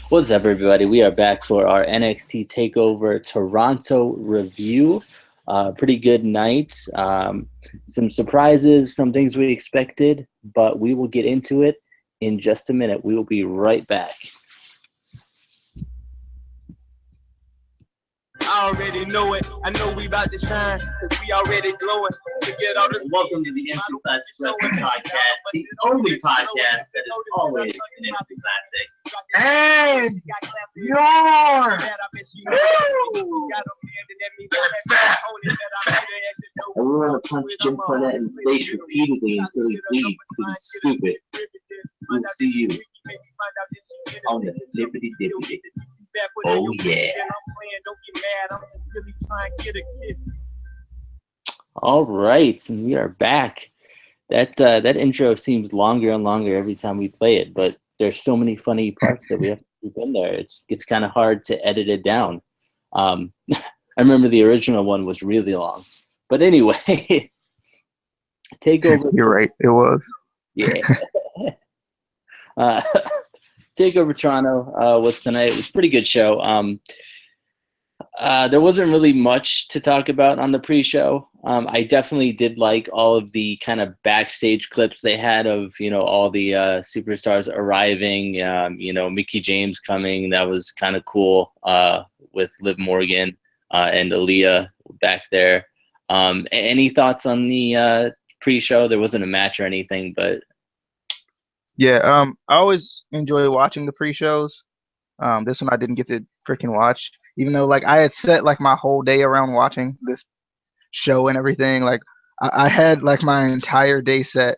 What's up, everybody? We are back for our NXT Takeover Toronto review. Pretty good night. Some surprises, some things we expected, but we will get into it in just a minute. We will be right back. I already know it. I know we about to shine, cause we already glowing. Forget all this. Welcome to the Nxt Classic Wrestling Podcast, the only podcast that is always an Nxt Classic. And your And we want to punch Jim Cornette in the face repeatedly until he bleeds because he's stupid. We'll see you on the Flippity Dippity. Oh yeah. All right, and we are back. That intro seems longer and longer every time we play it, but there's so many funny parts that we have to keep in there. It's kind of hard to edit it down. I remember the original one was really long, but anyway, Takeover. You're right, it was. Yeah. Takeover Toronto was tonight. It was a pretty good show. There wasn't really much to talk about on the pre-show. I definitely did like all of the kind of backstage clips they had of, all the superstars arriving, Mickie James coming. That was kind of cool with Liv Morgan and Aaliyah back there. Any thoughts on the pre-show? There wasn't a match or anything, but... Yeah, I always enjoy watching the pre-shows. This one I didn't get to freaking watch, even though I had set my whole day around watching this show and everything. I had my entire day set.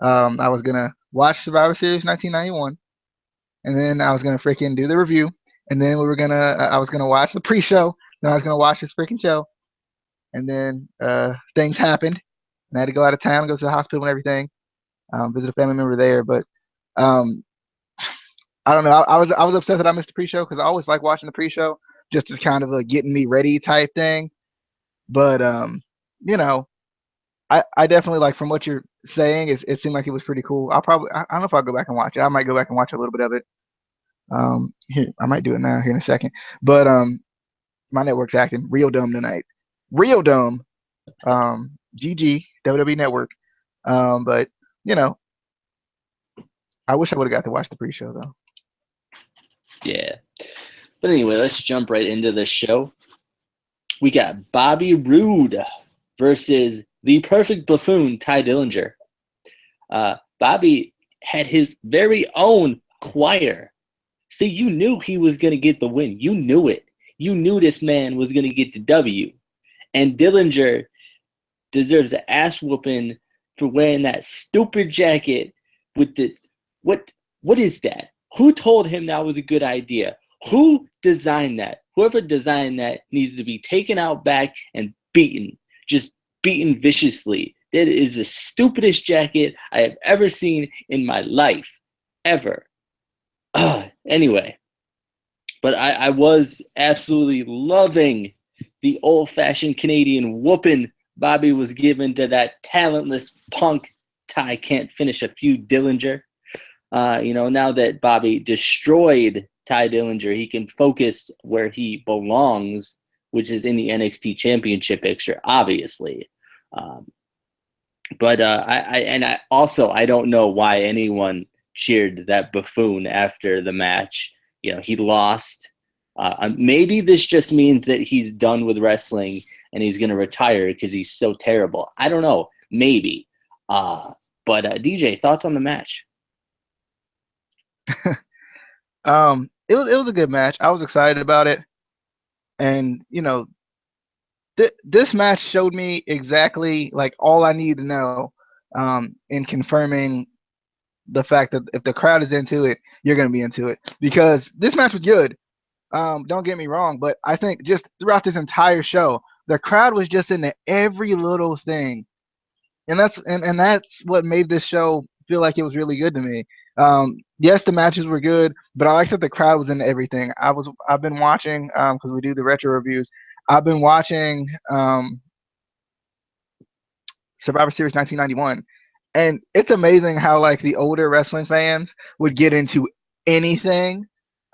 I was gonna watch Survivor Series 1991, and then I was gonna freaking do the review, and then I was gonna watch the pre-show, then I was gonna watch this freaking show, and then things happened, and I had to go out of town, go to the hospital and everything. Visit a family member there, but I don't know. I was upset that I missed the pre-show because I always like watching the pre-show, just as kind of a getting me ready type thing. But I definitely from what you're saying, it seemed like it was pretty cool. I don't know if I'll go back and watch it. I might go back and watch a little bit of it. Here I might do it now here in a second. But my network's acting real dumb tonight, real dumb. GG WWE Network. But I wish I would have got to watch the pre-show though. Yeah. But anyway, let's jump right into the show. We got Bobby Roode versus the perfect buffoon, Ty Dillinger. Bobby had his very own choir. See, you knew he was going to get the win. You knew it. You knew this man was going to get the W. And Dillinger deserves an ass whooping for wearing that stupid jacket with the what is that? Who told him that was a good idea? Who designed that? Whoever designed that needs to be taken out back and beaten, just beaten viciously. That is the stupidest jacket I have ever seen in my life, ever. Anyway, but I was absolutely loving the old-fashioned Canadian whooping Bobby was given to that talentless punk Ty can't finish a feud Dillinger. Now that Bobby destroyed Ty Dillinger, he can focus where he belongs, which is in the NXT Championship picture, obviously. But I don't know why anyone cheered that buffoon after the match. He lost. Maybe this just means that he's done with wrestling and he's going to retire because he's so terrible. I don't know. Maybe. But DJ, thoughts on the match? It was a good match. I was excited about it, and this match showed me exactly all I need to know in confirming the fact that if the crowd is into it, you're going to be into it, because this match was good. Don't get me wrong, but I think just throughout this entire show, the crowd was just into every little thing, and that's what made this show feel like it was really good to me. Yes, the matches were good, but I like that the crowd was into everything. I've been watching because we do the retro reviews. I've been watching Survivor Series 1991, and it's amazing how the older wrestling fans would get into anything.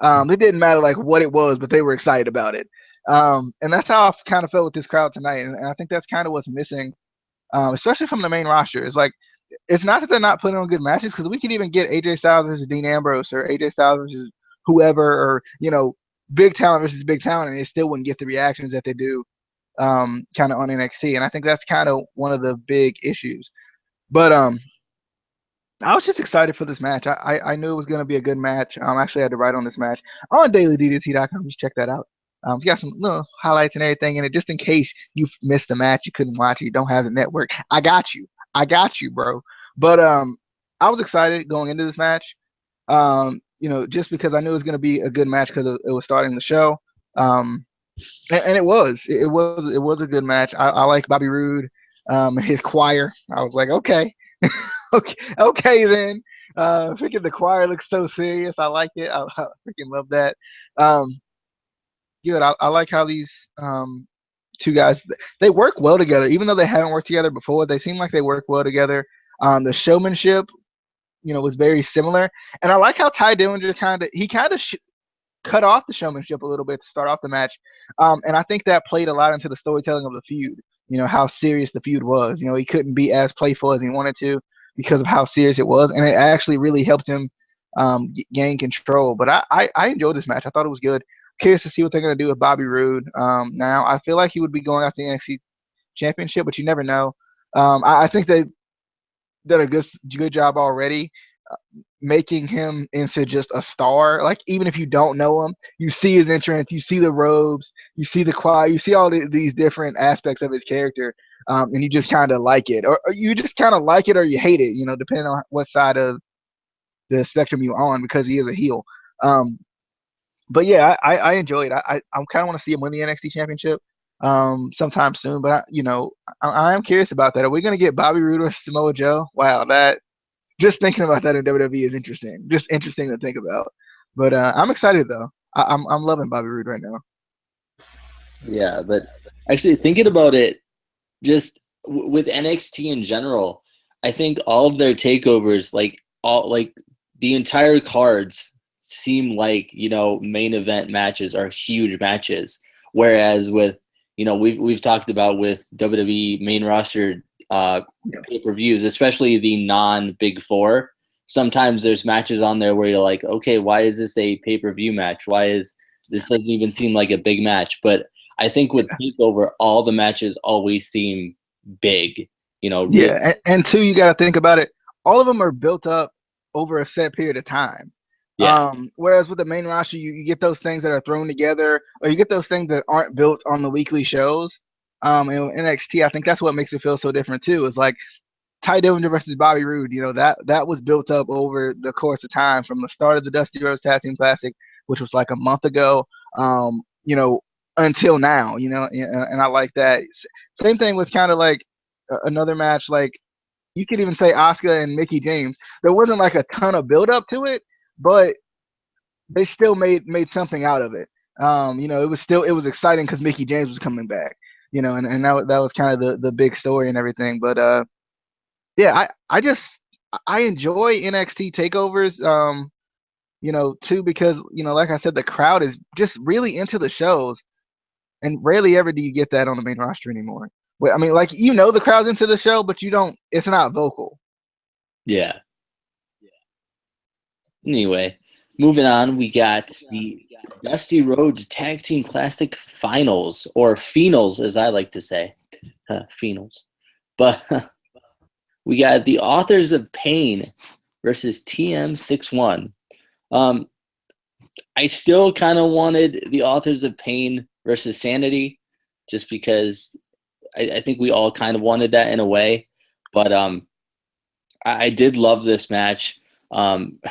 It didn't matter like what it was, but they were excited about it. And that's how I kind of felt with this crowd tonight. And I think that's kind of what's missing, especially from the main roster. It's like it's not that they're not putting on good matches because we could even get AJ Styles versus Dean Ambrose or AJ Styles versus whoever, or big talent versus big talent, and they still wouldn't get the reactions that they do kind of on NXT. And I think that's kind of one of the big issues. But I was just excited for this match. I knew it was going to be a good match. Actually, I had to write on this match on DailyDDT.com. Just check that out. It's got some little highlights and everything in it, just in case you missed a match, you couldn't watch it, you don't have the network. I got you, bro. But I was excited going into this match. Just because I knew it was going to be a good match because it was starting the show. And it was a good match. I like Bobby Roode, and his choir. I was like, okay. okay then. Freaking the choir looks so serious. I like it. I freaking love that. Good. I like how these two guys, they work well together, even though they haven't worked together before. They seem like they work well together. The showmanship, was very similar, and I like how Ty Dillinger kind of cut off the showmanship a little bit to start off the match, and I think that played a lot into the storytelling of the feud. How serious the feud was. He couldn't be as playful as he wanted to because of how serious it was, and it actually really helped him gain control. But I enjoyed this match. I thought it was good. Curious to see what they're going to do with Bobby Roode. Now, I feel like he would be going after the NXT Championship, but you never know. I think they did a good job already making him into just a star. Like, even if you don't know him, you see his entrance, you see the robes, you see the choir, you see all these different aspects of his character, and you just kind of like it, or you just kind of like it or you hate it, depending on what side of the spectrum you're on, because he is a heel. But yeah, I enjoy it. I kind of want to see him win the NXT Championship sometime soon. But I am curious about that. Are we going to get Bobby Roode or Samoa Joe? Wow, that just thinking about that in WWE is interesting. Just interesting to think about. But I'm excited though. I'm loving Bobby Roode right now. Yeah, but actually thinking about it, just with NXT in general, I think all of their takeovers, like the entire cards, seem like main event matches are huge matches. Whereas with we've talked about with WWE main roster pay-per-views, especially the non-Big Four, sometimes there's matches on there where you're like, okay, why is this a pay-per-view match? This doesn't even seem like a big match? But I think with Takeover, all the matches always seem big. Really. Yeah, and two, you got to think about it. All of them are built up over a set period of time. Yeah. Whereas with the main roster, you get those things that are thrown together, or you get those things that aren't built on the weekly shows. And NXT, I think that's what makes it feel so different too. It's like Ty Dillinger versus Bobby Roode. That was built up over the course of time, from the start of the Dusty Rhodes Tag Team Classic, which was like a month ago, until now. And I like that. Same thing with kind of like another match, like you could even say Asuka and Mickie James. There wasn't like a ton of build up to it, but they still made something out of it. It was exciting because Mickie James was coming back. And that was kind of the big story and everything. But yeah, I enjoy NXT takeovers. Too, because like I said, the crowd is just really into the shows, and rarely ever do you get that on the main roster anymore. I mean, like, the crowd's into the show, but you don't. It's not vocal. Yeah. Anyway, moving on, we got the Dusty Rhodes Tag Team Classic Finals, or Finals, as I like to say. Finals. But we got the Authors of Pain versus TM61. I still kind of wanted the Authors of Pain versus Sanity, just because I think we all kind of wanted that in a way. But I did love this match.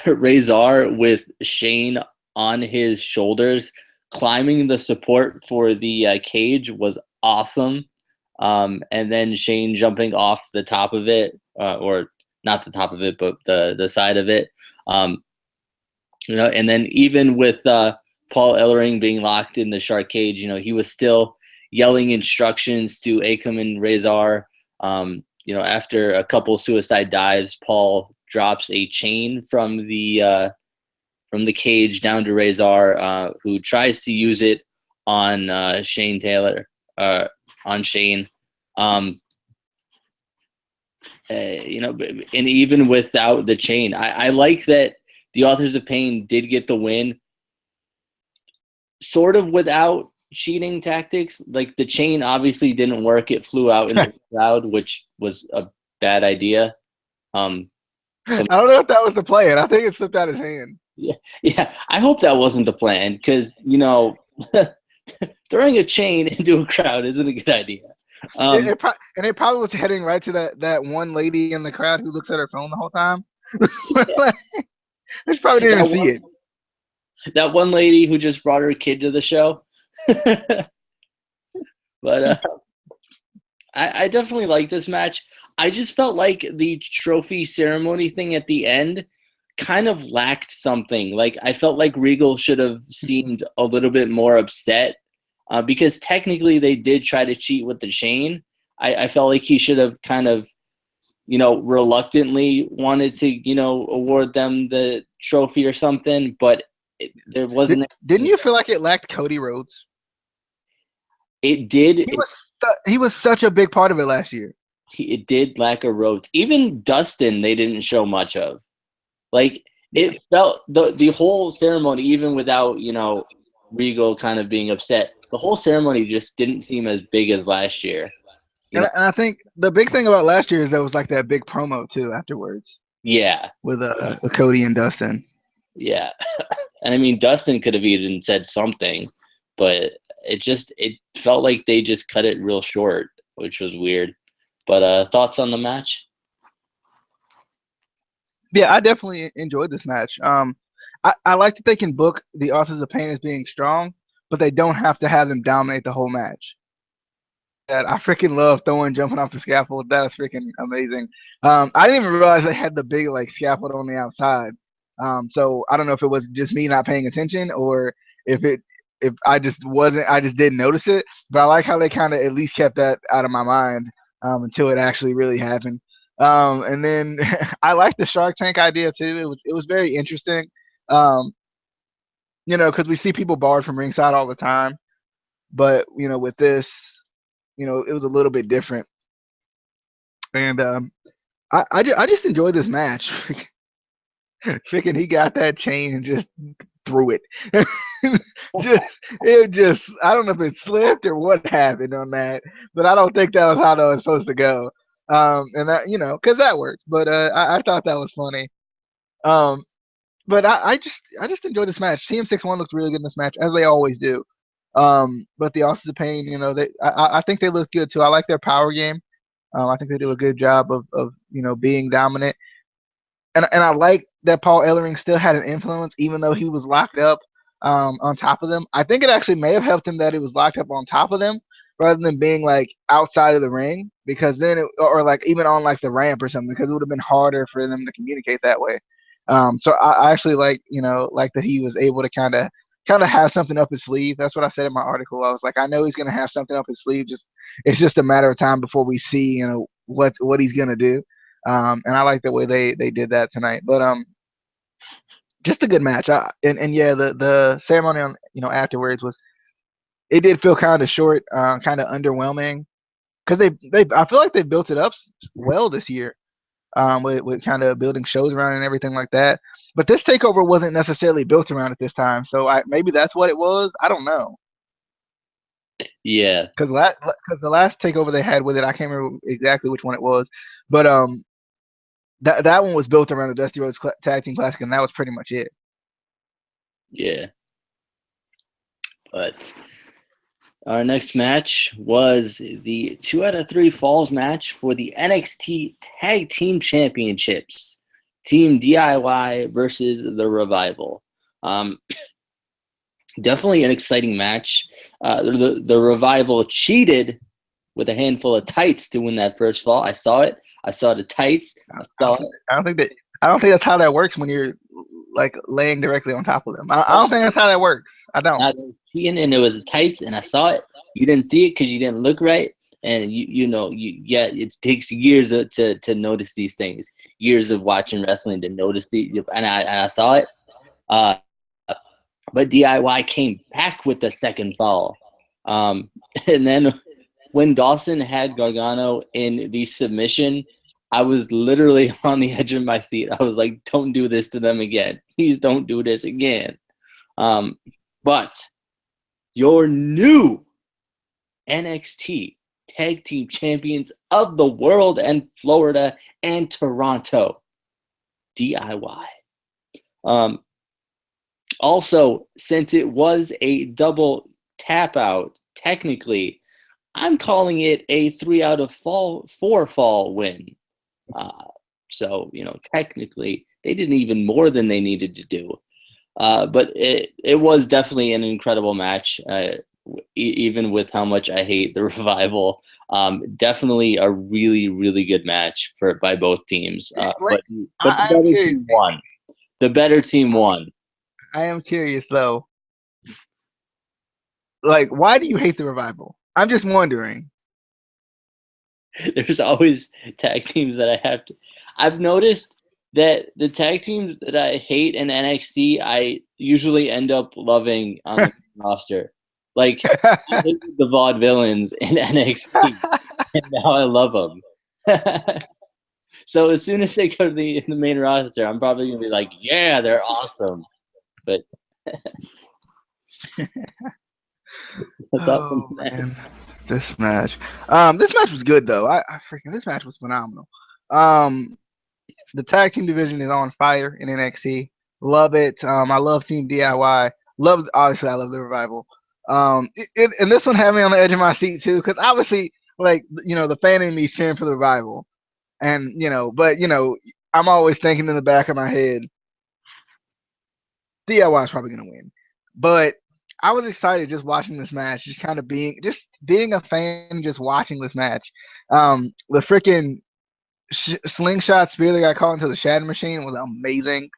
Razor with Shane on his shoulders climbing the support for the cage was awesome. And then Shane jumping off the top of it, or not the top of it, but the side of it. And then even with Paul Ellering being locked in the shark cage, he was still yelling instructions to Akam and Razor. After a couple suicide dives, Paul drops a chain from the from the cage down to Razor, who tries to use it on Shane Taylor, on Shane. And even without the chain, I like that the Authors of Pain did get the win, sort of without cheating tactics. Like the chain obviously didn't work; it flew out in the crowd, which was a bad idea. I don't know if that was the plan. I think it slipped out his hand. Yeah. I hope that wasn't the plan because throwing a chain into a crowd isn't a good idea. It probably was heading right to that one lady in the crowd who looks at her phone the whole time. She probably didn't even see it. That one lady who just brought her kid to the show. But I definitely like this match. I just felt like the trophy ceremony thing at the end kind of lacked something. Like I felt like Regal should have seemed a little bit more upset because technically they did try to cheat with the chain. I felt like he should have kind of, reluctantly wanted to, award them the trophy or something, but there wasn't. Didn't you feel like it lacked Cody Rhodes? It did. He was such a big part of it last year. It did lack a Rhodes. Even Dustin, they didn't show much of. Like it felt the whole ceremony, even without Regal kind of being upset, the whole ceremony just didn't seem as big as last year. And I think the big thing about last year is there was like that big promo too afterwards. Yeah. With Cody and Dustin. Yeah. And I mean, Dustin could have even said something, but it felt like they just cut it real short, which was weird. But thoughts on the match? Yeah, I definitely enjoyed this match. I like that they can book the Authors of Pain as being strong, but they don't have to have them dominate the whole match. That I freaking love throwing jumping off the scaffold. That was freaking amazing. I didn't even realize they had the big scaffold on the outside. So I don't know if it was just me not paying attention or if I just didn't notice it. But I like how they kind of at least kept that out of my mind until it actually really happened. And then I like the Shark Tank idea too. It was very interesting. Because we see people barred from ringside all the time, but with this, it was a little bit different. And I just enjoyed this match. Freaking, he got that chain and just threw it. I don't know if it slipped or what happened on that, but I don't think that was how that was supposed to go. And that, because that works. But I thought that was funny. But I just enjoyed this match. CM61 looked really good in this match, as they always do. But the Authors of Pain, I think they look good too. I like their power game. I think they do a good job of being dominant. And I like that Paul Ellering still had an influence, even though he was locked up on top of them. I think it actually may have helped him that he was locked up on top of them rather than being outside of the ring, because then or even on the ramp or something, because it would have been harder for them to communicate that way. So I actually like that he was able to kind of have something up his sleeve. That's what I said in my article. I was like, I know he's gonna have something up his sleeve. It's just a matter of time before we see what he's gonna do. And I like the way they did that tonight. But just a good match. And yeah, the ceremony on afterwards it did feel kind of short, kind of underwhelming, because I feel like they built it up well this year. With kind of building shows around and everything like that. But this takeover wasn't necessarily built around it this time, so maybe that's what it was. I don't know. Yeah. Because the last takeover they had with it, I can't remember exactly which one it was, but that one was built around the Dusty Rhodes Tag Team Classic, and that was pretty much it. Yeah. But our next match was the 2 out of 3 falls match for the NXT Tag Team Championships. Team DIY versus the Revival. Definitely an exciting match. The Revival cheated with a handful of tights to win that first fall. I saw it. I saw the tights. I don't think that's how that works when you're laying directly on top of them. I don't think that's how that works. I don't. And it was tights, and I saw it. You didn't see it because you didn't look right, and it takes years to notice these things. Years of watching wrestling to notice and I saw it. Uh, but DIY came back with the second fall. And then when Dawson had Gargano in the submission, I was literally on the edge of my seat. I was like, don't do this to them again. Please don't do this again. But your new NXT Tag Team Champions of the world and Florida and Toronto, DIY. Also, since it was a double tap out, technically, I'm calling it a 3 out of 4 fall win. So, technically, they did even more than they needed to do. But it was definitely an incredible match, even with how much I hate the Revival. Definitely a really, really good match by both teams. But the better team won. The better team won. I am curious though. Like, why do you hate the Revival? I'm just wondering. There's always tag teams that I have to. I've noticed that the tag teams that I hate in NXT, I usually end up loving on the roster. Like, I hated the Vaudevillains in NXT, and now I love them. So as soon as they go to the main roster, I'm probably gonna be like, yeah, they're awesome. But oh man, this match was good though. I freaking this match was phenomenal. The tag team division is on fire in NXT. Love it. I love Team DIY. Obviously I love the Revival. And this one had me on the edge of my seat too, because obviously, like, the fan in me's cheering for the Revival, and but I'm always thinking in the back of my head, DIY is probably gonna win. But I was excited just watching this match, just kind of being a fan, just watching this match. The freaking slingshot spear that got caught into the Shatter Machine was amazing.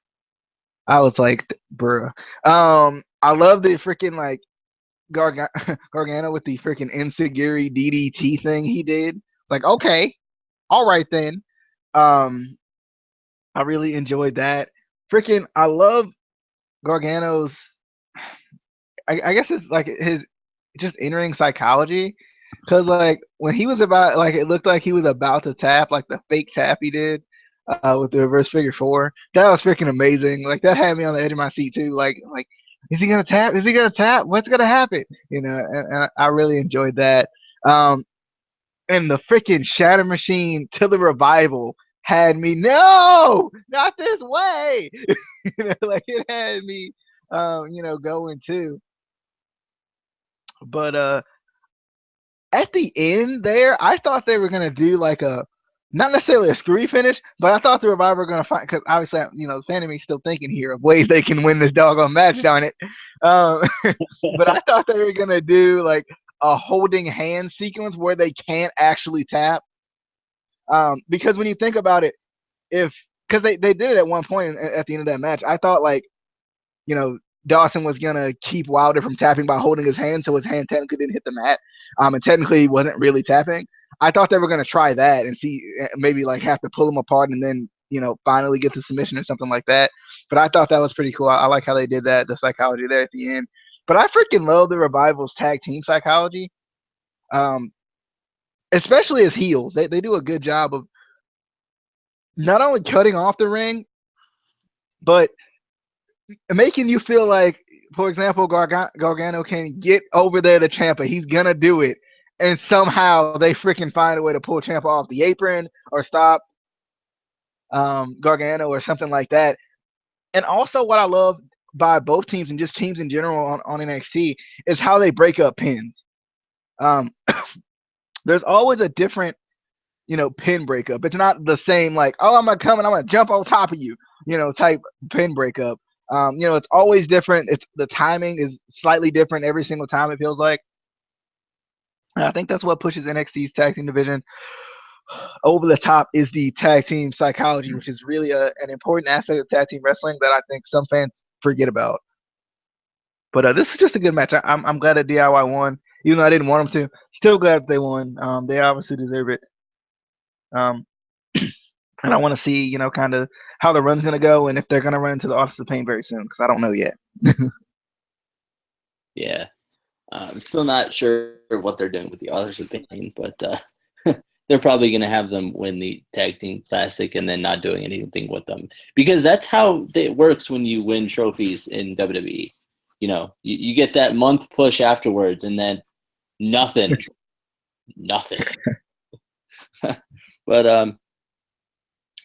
I was like, bruh. I love the freaking like Gargano with the freaking Enzuigiri DDT thing he did. It's like, okay, all right then. I really enjoyed that. Freaking, I love Gargano's. I guess it's like his just entering psychology, because like when he was about, like, it looked like he was about to tap, like the fake tap he did with the reverse figure four. That was freaking amazing. Like, that had me on the edge of my seat too. Like, is he gonna tap? Is he gonna tap? What's gonna happen? And I really enjoyed that. And the freaking Shatter Machine to the Revival had me, no, not this way. Like, it had me, going too. But at the end there, I thought they were gonna do like not necessarily a screwy finish, but I thought the Revival were gonna find, because obviously, the fan of me still thinking here of ways they can win this doggone match, darn it. But I thought they were gonna do like a holding hand sequence where they can't actually tap. Because when you think about it, because they did it at one point at the end of that match, I thought, like, Dawson was gonna keep Wilder from tapping by holding his hand, so his hand technically didn't hit the mat, and technically he wasn't really tapping. I thought they were gonna try that and see, maybe like have to pull them apart and then finally get the submission or something like that. But I thought that was pretty cool. I like how they did that, the psychology there at the end. But I freaking love the Revival's tag team psychology, especially as heels. They do a good job of not only cutting off the ring, but making you feel like, for example, Gargano can get over there to Ciampa. He's gonna do it, and somehow they freaking find a way to pull Ciampa off the apron or stop Gargano or something like that. And also, what I love by both teams and just teams in general on NXT is how they break up pins. There's always a different, pin breakup. It's not the same, like, oh, I'm gonna jump on top of you, type pin breakup. It's always different. The timing is slightly different every single time, it feels like. And I think that's what pushes NXT's tag team division over the top, is the tag team psychology, which is really an important aspect of tag team wrestling that I think some fans forget about. But this is just a good match. I'm glad that DIY won, even though I didn't want them to. Still glad that they won. They obviously deserve it. and I want to see, kind of how the run's gonna go, and if they're gonna run into the Authors of Pain very soon, because I don't know yet. Yeah. I'm still not sure what they're doing with the Authors of Pain, but they're probably going to have them win the Tag Team Classic and then not doing anything with them. Because that's how it works when you win trophies in WWE. You get that month push afterwards and then nothing. Nothing. But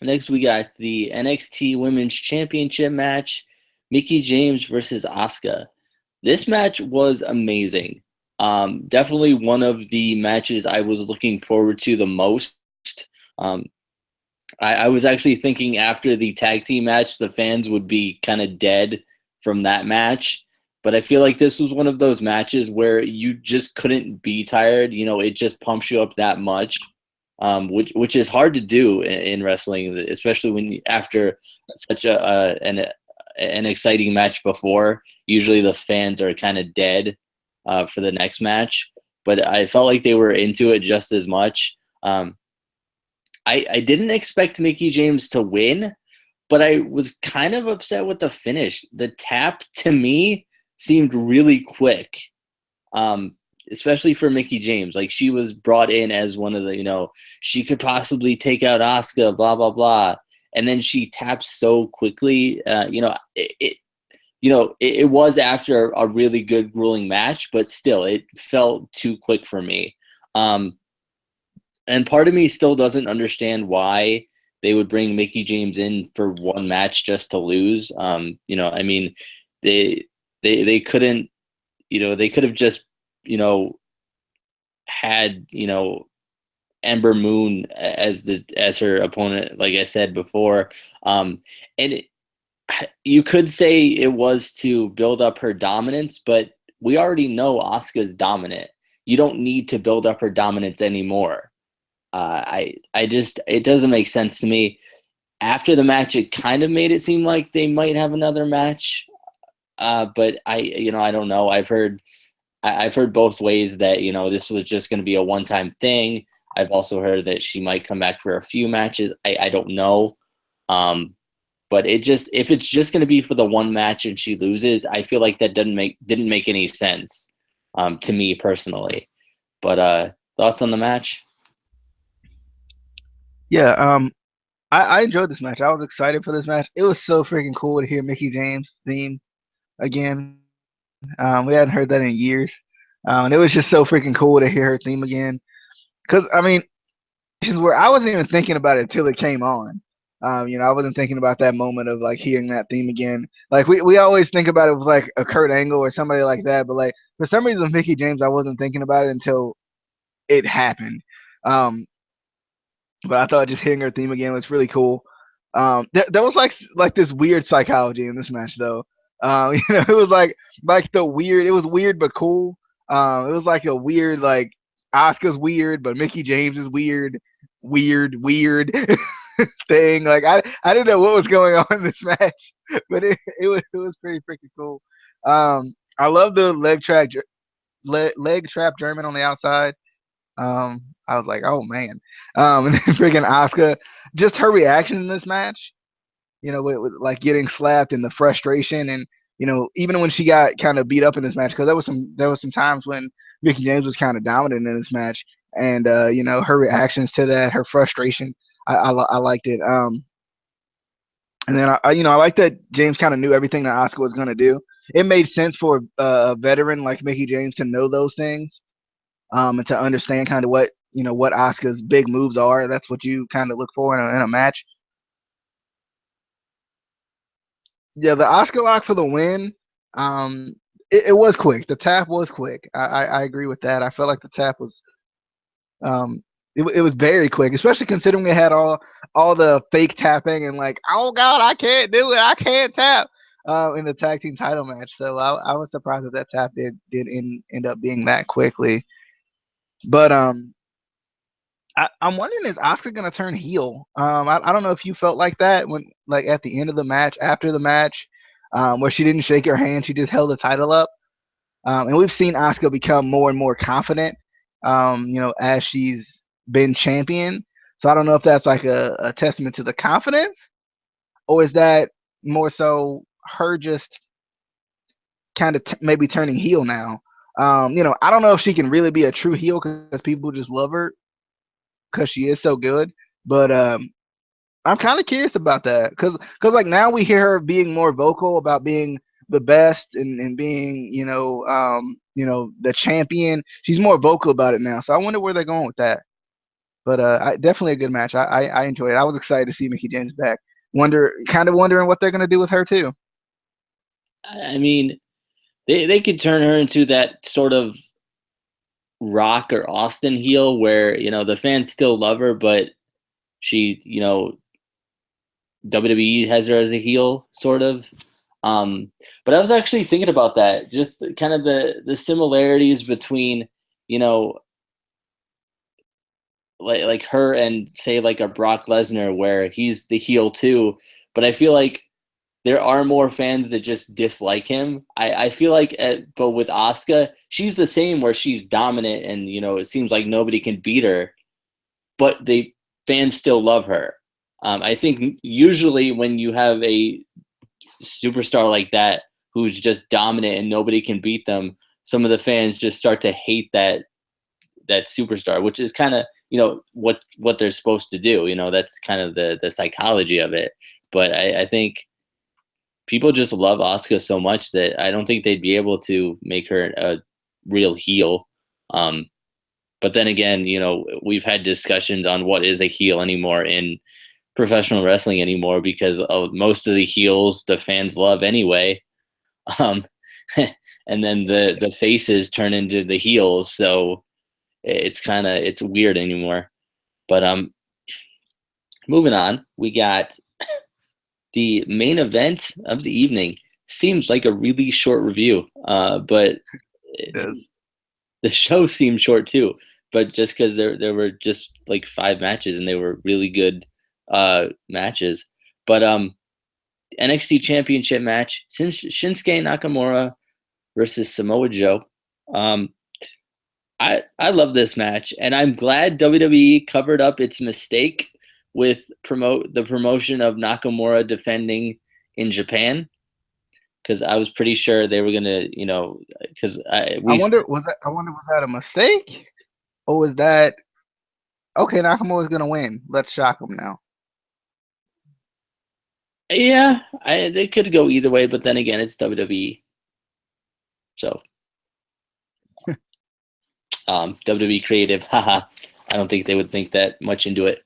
next we got the NXT Women's Championship match, Mickie James versus Asuka. This match was amazing. Definitely one of the matches I was looking forward to the most. I was actually thinking after the tag team match, the fans would be kind of dead from that match. But I feel like this was one of those matches where you just couldn't be tired. It just pumps you up that much, which is hard to do in wrestling, especially when after such an exciting match before. Usually the fans are kind of dead for the next match, but I felt like they were into it just as much. I didn't expect Mickie James to win, but I was kind of upset with the finish. The tap to me seemed really quick, especially for Mickie James. Like, she was brought in as one of the, she could possibly take out Asuka, blah, blah, blah. And then she taps so quickly. It was after a really good grueling match, but still, it felt too quick for me. And part of me still doesn't understand why they would bring Mickie James in for one match just to lose. They couldn't, they could have just, had, Ember Moon as her opponent, like I said before. You could say it was to build up her dominance, but we already know Asuka's dominant. You don't need to build up her dominance anymore. It doesn't make sense to me. After the match, it kind of made it seem like they might have another match. But I don't know. I've heard both ways that, this was just going to be a one-time thing. I've also heard that she might come back for a few matches. I don't know. But if it's just going to be for the one match and she loses, I feel like that didn't make any sense to me personally. But thoughts on the match? Yeah, I enjoyed this match. I was excited for this match. It was so freaking cool to hear Mickie James' theme again. We hadn't heard that in years. And it was just so freaking cool to hear her theme again. Because, where I wasn't even thinking about it until it came on. I wasn't thinking about that moment of like hearing that theme again. Like we always think about it with like a Kurt Angle or somebody like that, but like for some reason Mickie James, I wasn't thinking about it until it happened. But I thought just hearing her theme again was really cool. There was like this weird psychology in this match though. It was like the weird. It was weird but cool. It was like a weird like Asuka's weird, but Mickie James is weird thing. Like I didn't know what was going on in this match, but it was pretty freaking cool. I love the leg trap German on the outside. I was like, oh man. And then freaking Asuka, just her reaction in this match, with like getting slapped and the frustration, and even when she got kind of beat up in this match, because there was some times when Mickie James was kind of dominant in this match, and her reactions to that, her frustration, I liked it. And then I like that James kind of knew everything that Asuka was gonna do. It made sense for a veteran like Mickie James to know those things, and to understand kind of what Asuka's big moves are. That's what you kind of look for in a match. Yeah, the Asuka lock for the win. It was quick. The tap was quick. I agree with that. I felt like the tap was it was very quick, especially considering we had all the fake tapping and like, oh god, I can't do it, I can't tap in the tag team title match. So I was surprised that tap did end up being that quickly. But I'm wondering, is Asuka gonna turn heel? I don't know if you felt like that when, like, at the end of the match, after the match, where she didn't shake her hand, she just held the title up. And we've seen Asuka become more and more confident, as she's been champion. So I don't know if that's like a testament to the confidence, or is that more so her just kind of maybe turning heel now. I don't know if she can really be a true heel because people just love her because she is so good. But I'm kind of curious about that because like now we hear her being more vocal about being the best and being the champion. She's more vocal about it now. So I wonder where they're going with that. But definitely a good match. I enjoyed it. I was excited to see Mickey James back. Wondering what they're gonna do with her too. I mean, they could turn her into that sort of Rock or Austin heel where, the fans still love her, but she, WWE has her as a heel, sort of. But I was actually thinking about that, just kind of the similarities between, like her and say like a Brock Lesnar, where he's the heel too. But I feel like there are more fans that just dislike him. I feel like, but with Asuka, she's the same, where she's dominant and it seems like nobody can beat her, but the fans still love her. I think usually when you have a superstar like that who's just dominant and nobody can beat them, some of the fans just start to hate that superstar, which is kind of what they're supposed to do. That's kind of the psychology of it. But I think people just love Asuka so much that I don't think they'd be able to make her a real heel. But then again, we've had discussions on what is a heel anymore in professional wrestling anymore, because most of the heels the fans love anyway. Um, and then the faces turn into the heels. So it's weird anymore. But moving on, we got the main event of the evening. Seems like a really short review, but the show seemed short too. But just because there were just like 5 matches and they were really good matches. But NXT Championship match, Shinsuke Nakamura versus Samoa Joe. I love this match, and I'm glad WWE covered up its mistake with the promotion of Nakamura defending in Japan, because I was pretty sure they were gonna, because I wonder was that a mistake, or was that okay? Nakamura's gonna win. Let's shock him now. Yeah, they could go either way, but then again, it's WWE, so WWE creative, haha. I don't think they would think that much into it.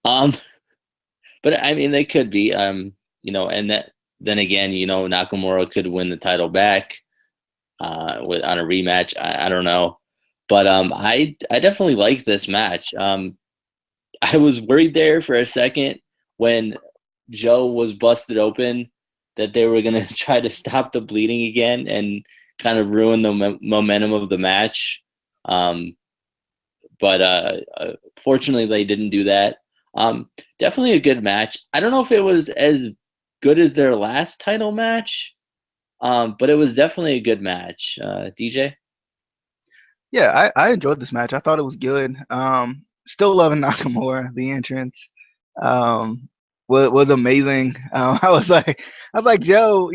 But I mean, they could be, and that then again, Nakamura could win the title back on a rematch. I don't know, but I definitely like this match. I was worried there for a second when Joe was busted open that they were gonna try to stop the bleeding again and kind of ruin the momentum of the match. But fortunately, they didn't do that. Definitely a good match. I don't know if it was as good as their last title match, but it was definitely a good match. DJ? Yeah, I enjoyed this match. I thought it was good. Still loving Nakamura. The entrance was amazing. I was like Joe.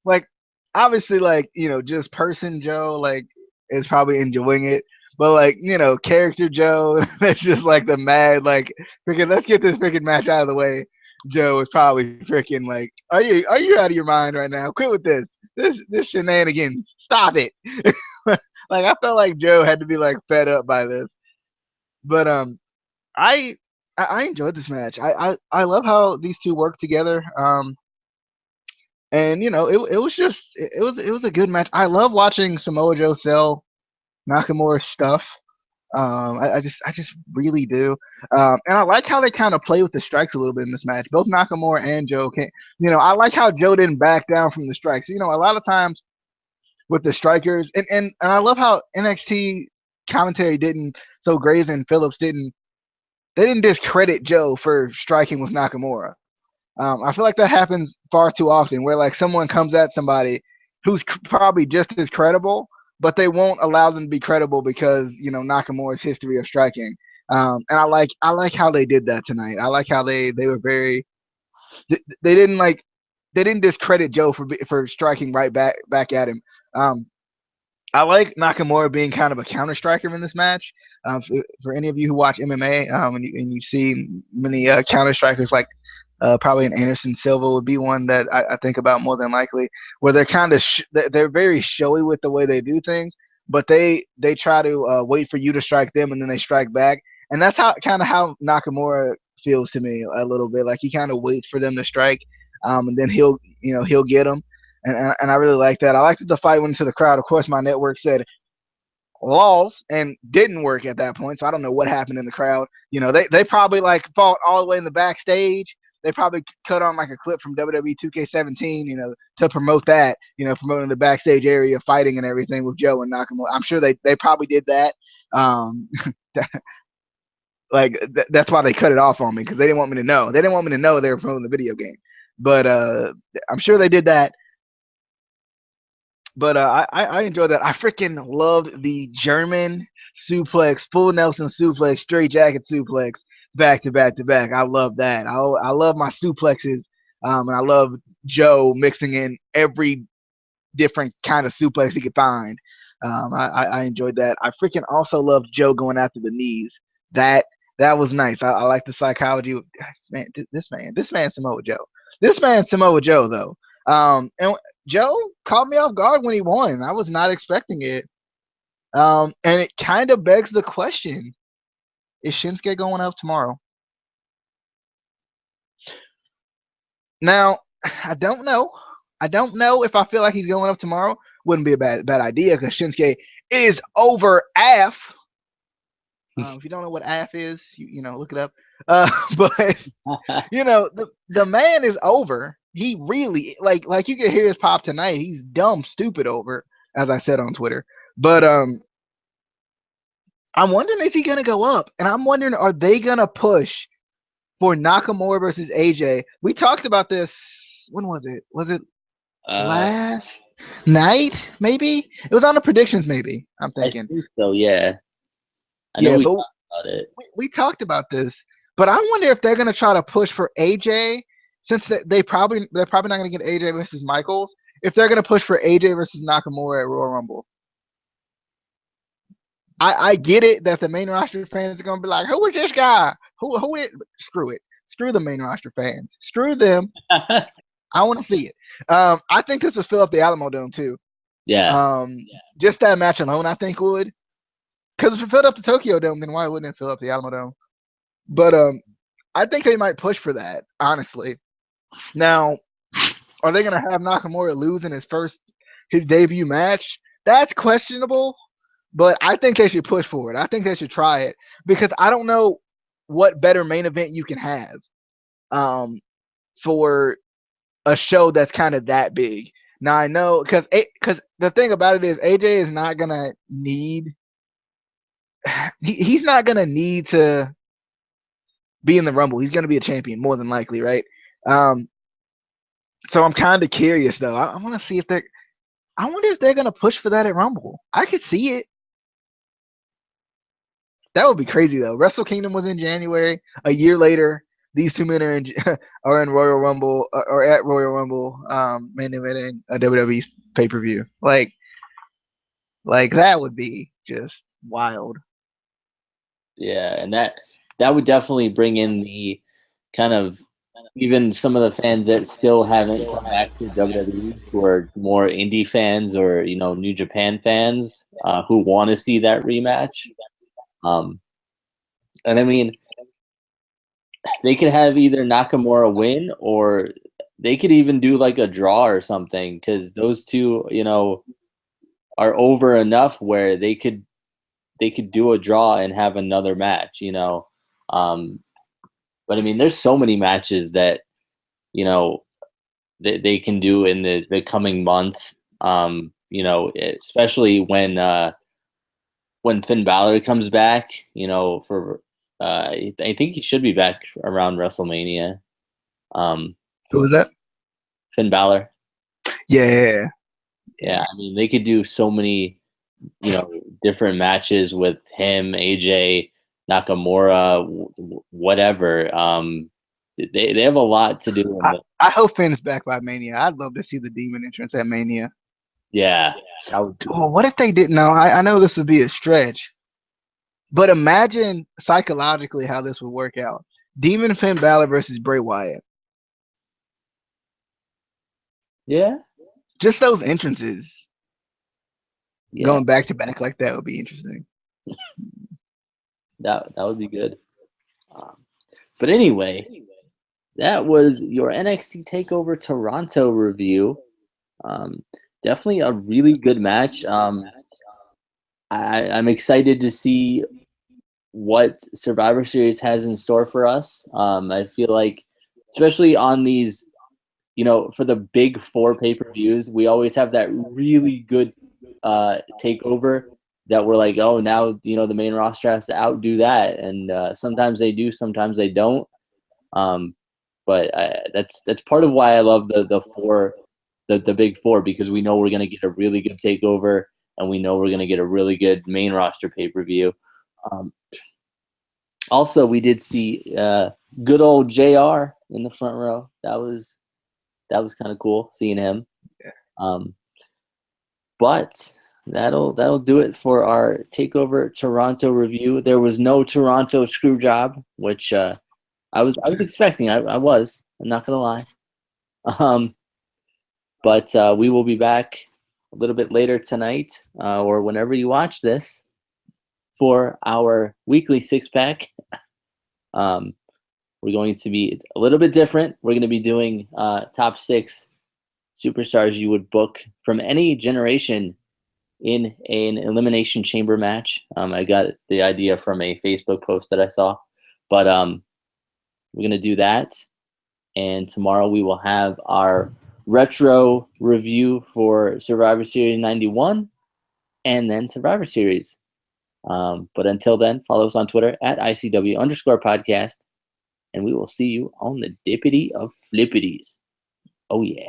Like obviously, like just person Joe like is probably enjoying it. But like character Joe, that's just like the mad like freaking. Let's get this freaking match out of the way. Joe is probably freaking like, are you out of your mind right now? Quit with this shenanigans. Stop it. Like I felt like Joe had to be like fed up by this. But I enjoyed this match. I love how these two work together. And it was just it was a good match. I love watching Samoa Joe sell Nakamura stuff. I just really do. And I like how they kind of play with the strikes a little bit in this match. Both Nakamura and Joe can. I like how Joe didn't back down from the strikes. A lot of times with the strikers, and I love how NXT commentary didn't. So Graves and Phillips didn't. They didn't discredit Joe for striking with Nakamura. I feel like that happens far too often, where like someone comes at somebody who's probably just as credible, but they won't allow them to be credible because Nakamura's history of striking. And I like how they did that tonight. I like how they were very they didn't like they didn't discredit Joe for striking right back at him. Um, I like Nakamura being kind of a counter striker in this match. For any of you who watch MMA, and you see many counter strikers like probably an Anderson Silva would be one that I think about more than likely, where they're kind of they're very showy with the way they do things, but they try to wait for you to strike them and then they strike back, and that's how Nakamura feels to me a little bit. Like he kind of waits for them to strike, and then he'll get them. And I really like that. I liked that the fight went into the crowd. Of course, my network said lost and didn't work at that point. So I don't know what happened in the crowd. They probably like fought all the way in the backstage. They probably cut on like a clip from WWE 2K17, to promote that, promoting the backstage area, fighting and everything with Joe and Nakamura. I'm sure they probably did that. Um, that's why they cut it off on me because they didn't want me to know. They didn't want me to know they were promoting the video game. But I'm sure they did that. But I enjoyed that. I freaking loved the German suplex, full Nelson suplex, straight jacket suplex, back to back to back. I love that. I love my suplexes, and I love Joe mixing in every different kind of suplex he could find. I enjoyed that. I freaking also loved Joe going after the knees. That that was nice. I like the psychology. Man, this man Samoa Joe. This man Samoa Joe though. And Joe caught me off guard when he won. I was not expecting it. And it kind of begs the question: is Shinsuke going up tomorrow? Now, I don't know. I don't know if I feel like he's going up tomorrow. Wouldn't be a bad idea because Shinsuke is over AF. If you don't know what AF is, look it up. But the man is over. He really like you can hear his pop tonight. He's dumb, stupid over, as I said on Twitter. But I'm wondering, is he gonna go up? And I'm wondering, are they gonna push for Nakamura versus AJ? We talked about this. When was it? Was it last night? Maybe it was on the predictions. Maybe I'm I thinking. think so. Yeah, I know Yeah, we but talked about it. we talked about this. But I wonder if they're gonna try to push for AJ since they're probably not gonna get AJ versus Michaels. If they're gonna push for AJ versus Nakamura at Royal Rumble. I get it that the main roster fans are gonna be like, who is this guy? Who is screw it. Screw the main roster fans. Screw them. I want to see it. I think this would fill up the Alamo Dome too. Yeah. Just that match alone, I think would. Because if it filled up the Tokyo Dome, then why wouldn't it fill up the Alamo Dome? But I think they might push for that, honestly. Now, are they gonna have Nakamura lose in his debut match? That's questionable. But I think they should push for it. I think they should try it because I don't know what better main event you can have for a show that's kind of that big. Now I know because the thing about it is AJ is not gonna need he's not gonna need to be in the Rumble. He's gonna be a champion more than likely, right? So I'm kind of curious though. I want to see if I wonder if they're gonna push for that at Rumble. I could see it. That would be crazy though. Wrestle Kingdom was in January. A year later, these two men are in Royal Rumble or at Royal Rumble, main eventing a WWE pay per view. Like that would be just wild. Yeah, and that would definitely bring in the kind of even some of the fans that still haven't come back to WWE, who are more indie fans or New Japan fans, who want to see that rematch. And I mean, they could have either Nakamura win or they could even do like a draw or something because those two, are over enough where they could do a draw and have another match, But I mean, there's so many matches that they can do in the coming months. Especially when Finn Balor comes back, for I think he should be back around WrestleMania. Who was that? Finn Balor. Yeah. Yeah, I mean, they could do so many, different matches with him, AJ, Nakamura, whatever. They have a lot to do. I hope Finn is back by Mania. I'd love to see the Demon entrance at Mania. Yeah. Oh, what if they didn't? No, I know this would be a stretch, but imagine psychologically how this would work out. Demon Finn Balor versus Bray Wyatt. Yeah. Just those entrances Yeah. going back to back like that would be interesting. That would be good. But anyway, that was your NXT Takeover Toronto review. Definitely a really good match. I'm excited to see what Survivor Series has in store for us. I feel like, especially on these, for the big 4 pay-per-views, we always have that really good takeover that we're like, oh, now the main roster has to outdo that, and sometimes they do, sometimes they don't. But that's part of why I love the big 4, because we know we're gonna get a really good takeover, and we know we're gonna get a really good main roster pay-per-view. Also, we did see good old JR in the front row. That was kind of cool seeing him. But that'll do it for our Takeover Toronto review. There was no Toronto screw job, which I was expecting. I was. I'm not gonna lie. But we will be back a little bit later tonight, or whenever you watch this, for our weekly 6-pack. We're going to be a little bit different. We're going to be doing top 6 superstars you would book from any generation in an Elimination Chamber match. I got the idea from a Facebook post that I saw. But we're going to do that. And tomorrow we will have our retro review for Survivor Series 91 and then Survivor Series. But until then, follow us on Twitter at ICW_podcast. And we will see you on the dippity of flippities. Oh, yeah.